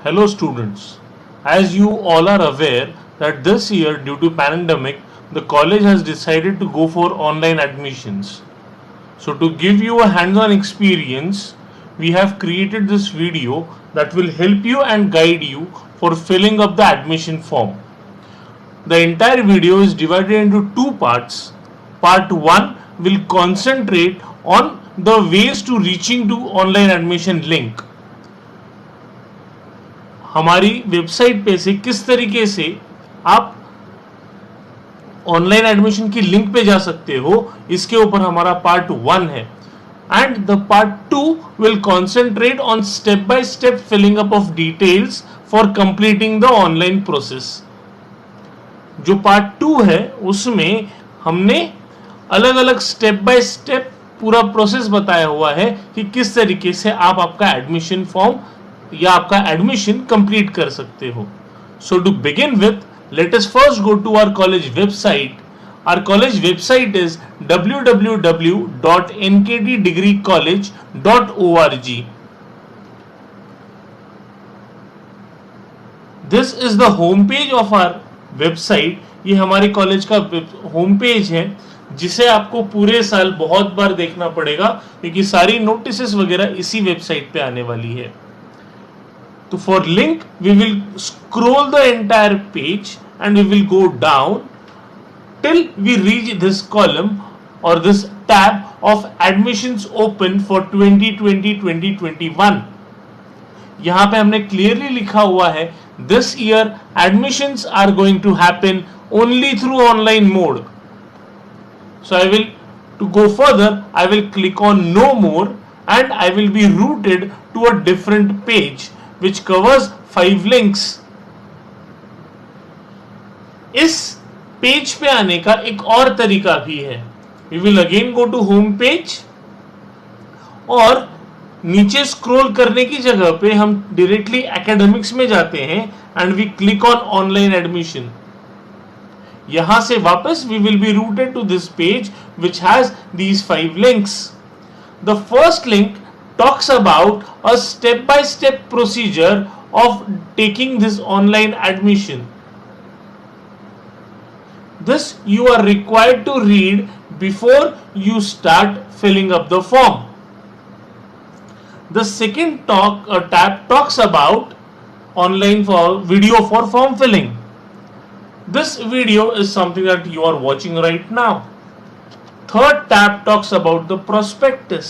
Hello students, as you all are aware that this year due to pandemic the college has decided to go for online admissions. So to give you a hands-on experience, we have created this video that will help you and guide you for filling up the admission form. The entire video is divided into two parts. Part 1 will concentrate on the ways to reaching to online admission link. हमारी website पे से किस तरीके से आप online admission की link पे जा सकते हो, इसके ऊपर हमारा पार्ट 1 है. And the part 2 will concentrate on step by step filling up of details for completing the online process. जो पार्ट 2 है उसमें हमने अलग अलग स्टेप बाय स्टेप पूरा प्रोसेस बताया हुआ है कि किस तरीके से आप आपका एडमिशन फॉर्म या आपका एडमिशन कंप्लीट कर सकते हो. So to begin with, let us first go to our college website. Our college website is www.nktdegreecollege.org. This is the home page of our website. ये हमारे कॉलेज का होम पेज है जिसे आपको पूरे साल बहुत बार देखना पड़ेगा क्योंकि सारी नोटिसेस वगैरह इसी वेबसाइट पे आने वाली है. तो for link we will scroll the entire page and we will go down till we reach this column or this tab of admissions open for 2020-2021. यहां पे हमने clearly लिखा हुआ है this year admissions are going to happen only through online mode. So I will, to go further, I will click on no more and I will be routed to a different page which covers 5 links. इस page पे आने का एक और तरीका भी है. We will again go to home page और नीचे स्क्रॉल करने की जगह पे हम डायरेक्टली एकेडमिक्स में जाते हैं and we click on online admission. यहां से वापस we will be routed to this page which has these 5 links. The first link talks about a step by step procedure of taking this online admission. This you are required to read before you start filling up the form. The second tab talks about online video for form filling. This video is something that you are watching right now. Third tab talks about the prospectus.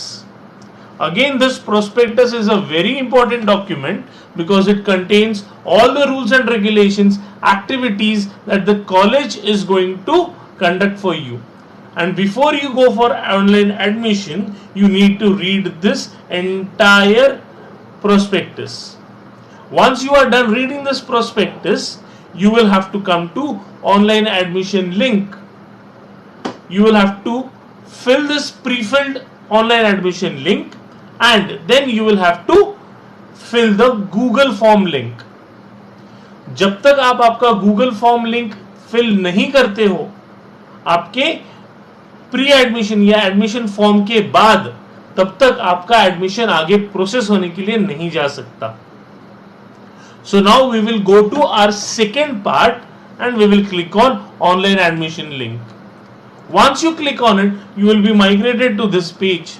Again, this prospectus is a very important document because it contains all the rules and regulations, activities that the college is going to conduct for you. And before you go for online admission, you need to read this entire prospectus. Once you are done reading this prospectus, you will have to come to online admission link. You will have to fill this pre-filled online admission link and then you will have to fill the Google form link. जब तक आप आपका Google form link fill नहीं करते हो, आपके pre admission या admission form के बाद तब तक आपका एडमिशन आगे प्रोसेस होने के लिए नहीं जा सकता. So now we will go to our second part and we will click on online admission link. Once you click on it, you will be migrated to this page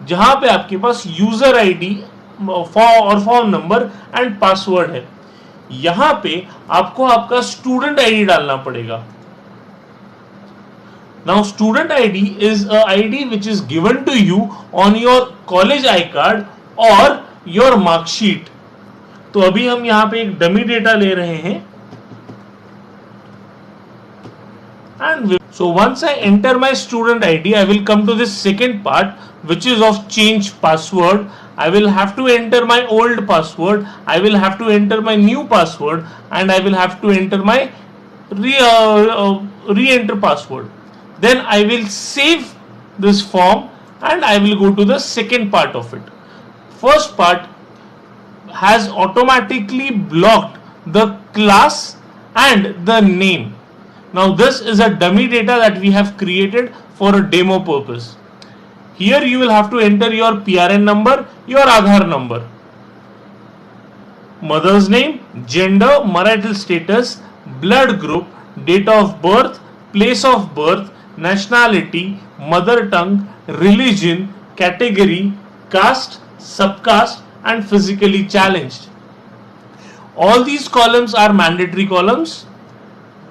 जहां पे आपके पास यूजर आईडी और form number and password है. यहां पे आपको आपका स्टूडेंट आईडी डालना पड़ेगा. Now student ID is a ID which is given to you on your college I card और योर मार्कशीट. तो अभी हम यहां पे एक डमी डेटा ले रहे हैं. And so once I enter my student ID, I will come to this second part which is of change password. I will have to enter my old password, I will have to enter my new password and I will have to enter my re-enter password. Then I will save this form and I will go to the second part of it. First part has automatically blocked the class and the name. Now this is a dummy data that we have created for a demo purpose. Here you will have to enter your PRN number, your Aadhaar number. mother's name, gender, marital status, blood group, date of birth, place of birth, nationality, mother tongue, religion, category, caste, subcaste, and physically challenged. All these columns are mandatory columns.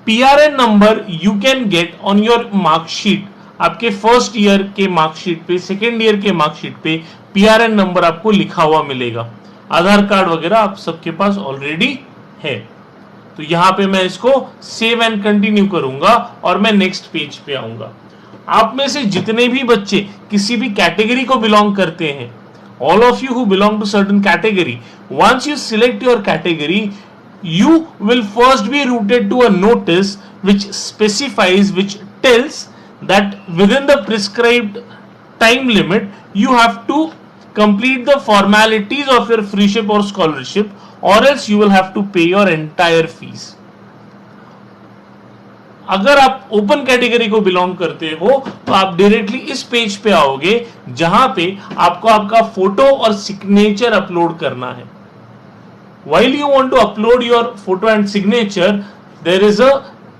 PRN number you can get on your marksheet. आपके first year के marksheet पे, second year के marksheet पे PRN number आपको लिखा हुआ मिलेगा. आधार card वगैरह आप सबके पास ऑलरेडी है. तो यहां पे मैं इसको सेव एंड कंटिन्यू करूंगा और मैं नेक्स्ट पेज पे आऊंगा. आप में से जितने भी बच्चे किसी भी कैटेगरी को बिलोंग करते हैं, all of you who belong to certain category, once you select your category, you will first be routed to a notice which specifies, which tells that within the prescribed time limit you have to complete the formalities of your freeship or scholarship, or else you will have to pay your entire fees. अगर आप open category को belong करते हो तो आप directly इस page पे आओगे जहां पे आपको आपका फोटो और सिग्नेचर अपलोड करना है. While you want to upload your photo and signature, there is a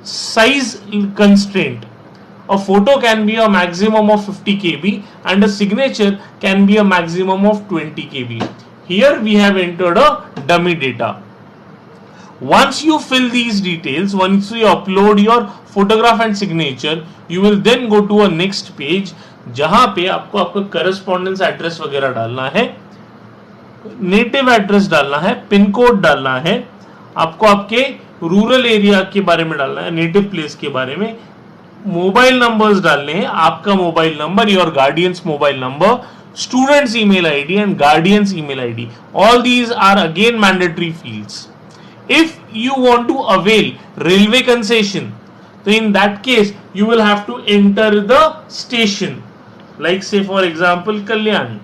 size constraint. A photo can be a maximum of 50 KB and a signature can be a maximum of 20 KB. Here we have entered a dummy data. Once you fill these details, once you upload your photograph and signature, you will then go to a next page जहां पे आपको आपका correspondence address वगैरह डालना है, native address डालना है, pin code डालना है, आपको आपके रूरल एरिया के बारे में डालना है, नेटिव प्लेस के बारे में, मोबाइल नंबर्स डालने हैं, आपका mobile number, your guardians mobile number, students email ID and guardians email ID. All these are again mandatory fields. If you want to avail railway concession, तो in that case you will have to enter the station, like say for example Kalyan.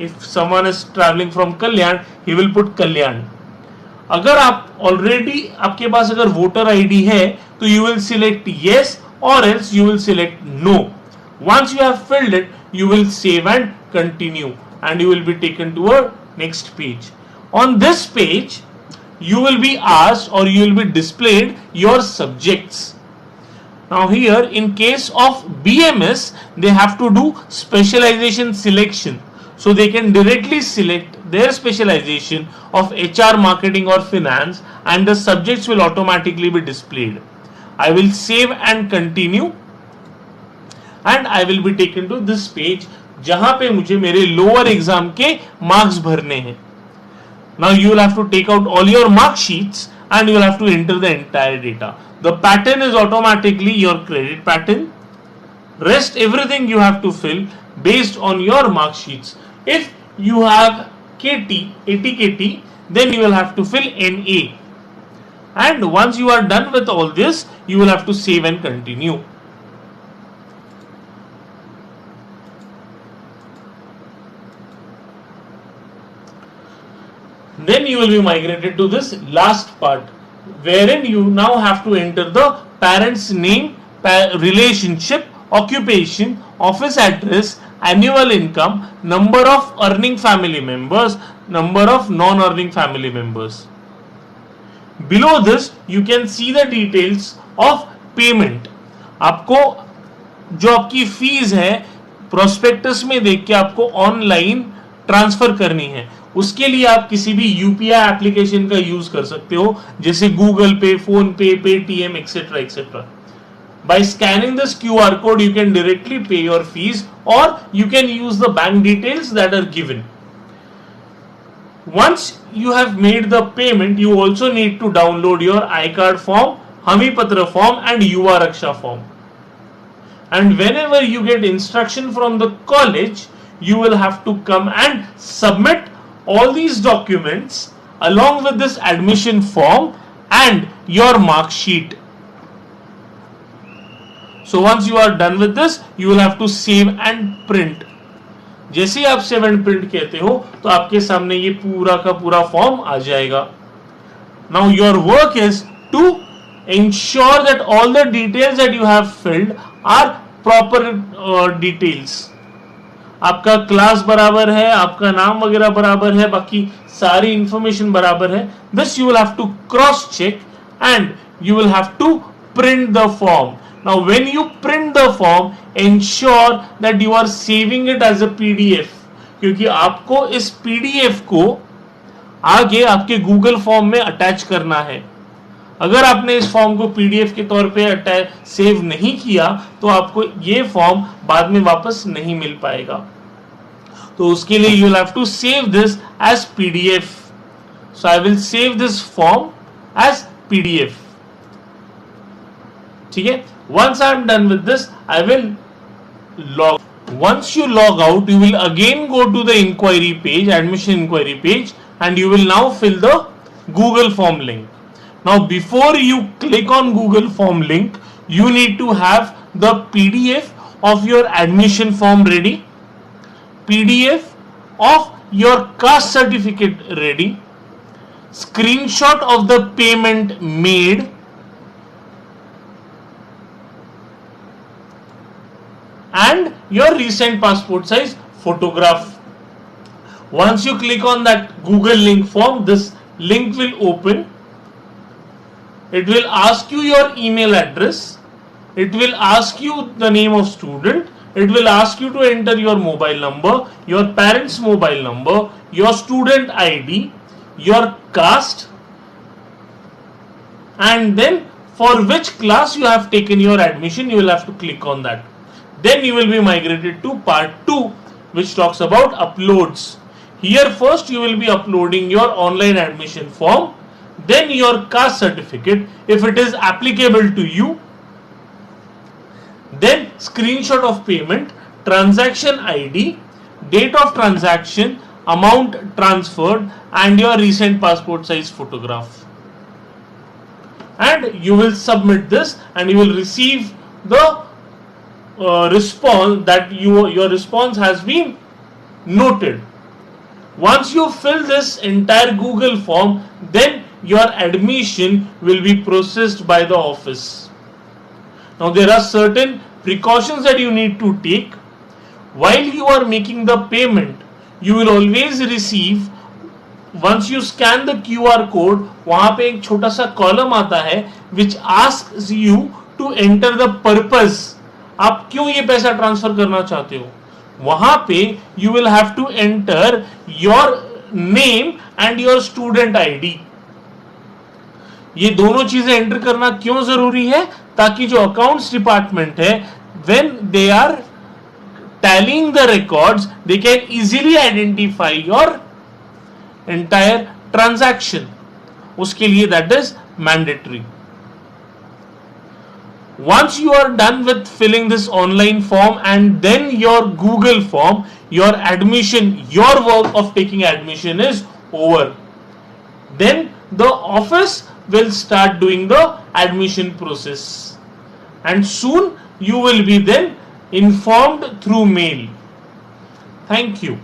If someone is traveling from Kalyan, he will put Kalyan. अगर आप already आपके पास अगर voter ID है तो you will select yes or else you will select no. Once you have filled it, you will save and continue and you will be taken to a next page. On this page, you will be asked or you will be displayed your subjects. Now here in case of BMS, they have to do specialization selection. So they can directly select their specialization of HR, marketing or finance and the subjects will automatically be displayed. I will save and continue and I will be taken to this page जहां पे मुझे मेरे lower exam के marks भरने हैं. Now you will have to take out all your mark sheets and you will have to enter the entire data. The pattern is automatically your credit pattern. Rest everything you have to fill based on your mark sheets. If you have KT, 80 KT, then you will have to fill NA. And once you are done with all this, you will have to save and continue. Then you will be migrated to this last part, wherein you now have to enter the parent's name, relationship, occupation, office address, annual income, number of earning family members, number of non-earning family members. Below this you can see the details of payment. आपको जो आपकी fees है prospectus में देख के आपको online transfer करनी है. उसके लिए आप किसी भी यूपीआई एप्लीकेशन का यूज कर सकते हो, जैसे गूगल पे, फोन पे, Paytm etcetera etcetera. By scanning this QR code, you can directly pay your fees or you can use the bank details that are given. Once you have made the payment, you also need to download your iCard form, Hami Patra form and Yuva Raksha form. And whenever you get instruction from the college, you will have to come and submit all these documents along with this admission form and your mark sheet. So once you are done with this, you will have to save and print. जैसे ही आप save and print कहते हो तो आपके सामने ये पूरा का पूरा फॉर्म आ जाएगा. Now your work is to ensure that all the details that you have filled are proper details. आपका क्लास बराबर है, आपका नाम वगैरह बराबर है, बाकी सारी इंफॉर्मेशन बराबर है. This you will have to cross check and you will have to print the form. Now when you print the form, ensure that you are saving it as a PDF, क्योंकि आपको इस PDF को आगे आपके Google form में attach करना है. अगर आपने इस फॉर्म को PDF के तौर पे सेव नहीं किया तो आपको ये फॉर्म बाद में वापस नहीं मिल पाएगा. तो उसके लिए you will have to save this as PDF. So I will save this form as PDF. ठीक है. Once I am done with this, I will log. Once you log out, you will again go to the inquiry page, admission inquiry page, and you will now fill the Google form link. Now, before you click on Google form link, you need to have the PDF of your admission form ready, PDF of your caste certificate ready, screenshot of the payment made, and your recent passport size photograph. Once you click on that Google link form, this link will open. It will ask you your email address. It will ask you the name of student. It will ask you to enter your mobile number, your parents' mobile number, your student ID, your caste, and then for which class you have taken your admission, you will have to click on that. Then you will be migrated to part 2, which talks about uploads. Here first you will be uploading your online admission form, then your caste certificate if it is applicable to you, then screenshot of payment, transaction ID, date of transaction, amount transferred, and your recent passport size photograph. And you will submit this and you will receive the response that your response has been noted. Once you fill this entire Google form, then your admission will be processed by the office. Now there are certain precautions that you need to take. While you are making the payment, you will always receive, once you scan the QR code, वहां पे एक छोटा सा column आता है which asks you to enter the purpose. आप क्यों ये पैसा ट्रांसफर करना चाहते हो. वहां पे you will have to enter your name and your student ID. ये दोनों चीजें एंटर करना क्यों जरूरी है, ताकि जो अकाउंट्स डिपार्टमेंट है, when they are tallying the records, they can easily identify your entire transaction. उसके लिए that is mandatory. Once you are done with filling this online form and then your Google form, your admission, your work of taking admission is over. Then the office will start doing the admission process. And soon you will be then informed through mail. Thank you.